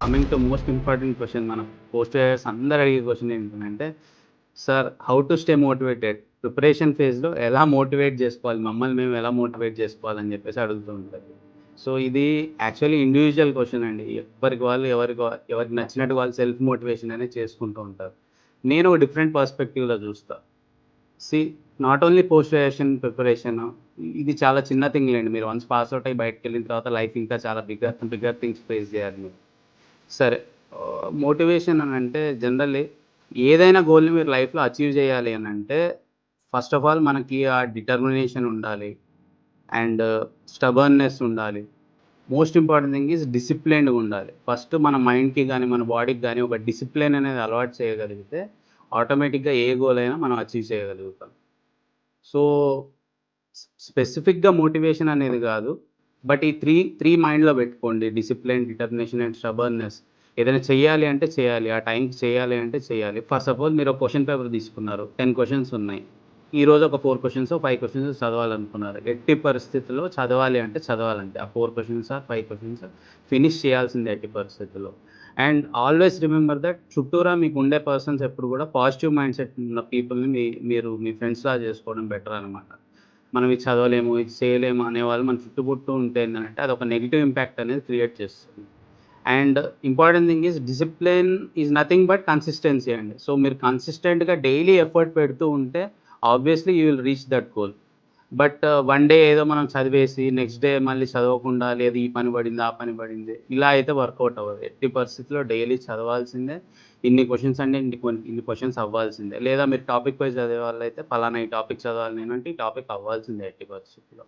Coming to most important question మన post graduates అందరూ అడిగే క్వెషన్ ఏంటంటే, sir how to stay motivated? Preparation ఫేజ్‌లో ఎలా మోటివేట్ జేసుకోవాలి? మమ్మల్ని మేము ఎలా మోటివేట్ జేసుకోవాలని జెప్పేసి అడుగుతూ ఉంటారు. సో, ఇది యాక్చువల్లీ ఇండివిడ్యువల్ క్వెషన్ అండి. ఎవరికి వాళ్ళు ఎవరికి నచ్చినట్టు వాళ్ళు సెల్ఫ్ మోటివేషన్ అనేది చేసుకుంటూ ఉంటారు. నేను ఒక డిఫరెంట్ పర్స్పెక్టివ్‌లో జూస్తా. See not only post graduation preparation ఇది చాలా చిన్న థింగ్ లేండి. మీరు వన్స్ పాస్ ఔట్ అయ్యి బయటికెళ్ళిన తర్వాత లైఫ్ ఇంకా చాలా బిగ్గర్ థింగ్స్ ఫేస్ జేయాలి మీరు. సరే. మోటివేషన్ అనంటే జనరల్లీ ఏదైనా గోల్‌ని మీరు లైఫ్‌లో అచీవ్ చేయాలి అనంటే, ఫస్ట్ ఆఫ్ ఆల్ మనకి ఆ డిటర్మినేషన్ ఉండాలి. అండ్ స్టబర్న్‌నెస్ ఉండాలి. మోస్ట్ ఇంపార్టెంట్ థింగ్ ఈజ్ డిసిప్లిన్డ్‌గా ఉండాలి. ఫస్ట్ మన మైండ్‌కి గాని, మన బాడీకి గాని ఒక డిసిప్లిన్ అనేది అలవాటు చేయగలిగితే, ఆటోమేటిక్‌గా ఏ గోల్ అయినా మనం అచీవ్ చేయగలుగుతాం. సో, స్పెసిఫిక్‌గా మోటివేషన్ అనేది గాదు. బట్ ఈ 3 మైండ్‌లో పెట్టుకోండి. Discipline, determination and stubbornness. ఏదైనా చెయ్యాలి అంటే చేయాలి. ఆ టైంకి చేయాలి అంటే చేయాలి. ఫర్ సపోజ్ మీరు ఒక క్వెషన్ పేపర్ తీసుకున్నారు. 10 క్వెషన్స్ ఉన్నాయి. ఈరోజు ఒక 4 క్వెషన్సో, 5 క్వెషన్స్ చదవాలనుకున్నారు. ఎట్టి పరిస్థితుల్లో చదవాలి అంటే చదవాలంతే. ఆ 4 క్వెషన్స్ ఆర్ 5 క్వెషన్స్ ఫినిష్ చేయాల్సిందే ఎట్టి పరిస్థితుల్లో. అండ్ ఆల్వేస్ రిమెంబర్ దట్ చుట్టూరా మీకు ఉండే పర్సన్స్ ఎప్పుడు కూడా పాజిటివ్ మైండ్‌సెట్ ఉన్న పీపుల్‌ని మీరు మీ ఫ్రెండ్స్‌లా చేసుకోవడం బెటర్ అనమాట. మనం ఇది చదవలేము, ఇది చేయలేము అనేవాళ్ళు మన చుట్టుముట్టు ఉంటే ఏంటంటే అదొక నెగెటివ్ ఇంపాక్ట్ అనేది క్రియేట్ చేస్తుంది. And important thing is discipline is nothing but consistency అండి. సో, మీరు కన్సిస్టెంట్‌గా డైలీ ఎఫర్ట్ పెడుతూ ఉంటే obviously you will reach that goal. But one day ఏదో మనం చదివేసి నెక్స్ట్ డే మళ్ళీ చదవకుండా లేదు ఈ పని పడింది, ఆ పని పడింది ఇలా అయితే వర్కౌట్ అవ్వదు. ఎట్టి పరిస్థితిలో డైలీ చదవాల్సిందే. ఇన్ని క్వెషన్స్ అంటే ఇన్ని క్వెషన్స్ అవ్వాల్సిందే. లేదా మీరు టాపిక్ వైస్ చదివే వాళ్ళైతే పలానా ఈ టాపిక్ చదవాలి నేనంటే ఈ టాపిక్ అవ్వాల్సిందే ఎట్టి పరిస్థితిలో.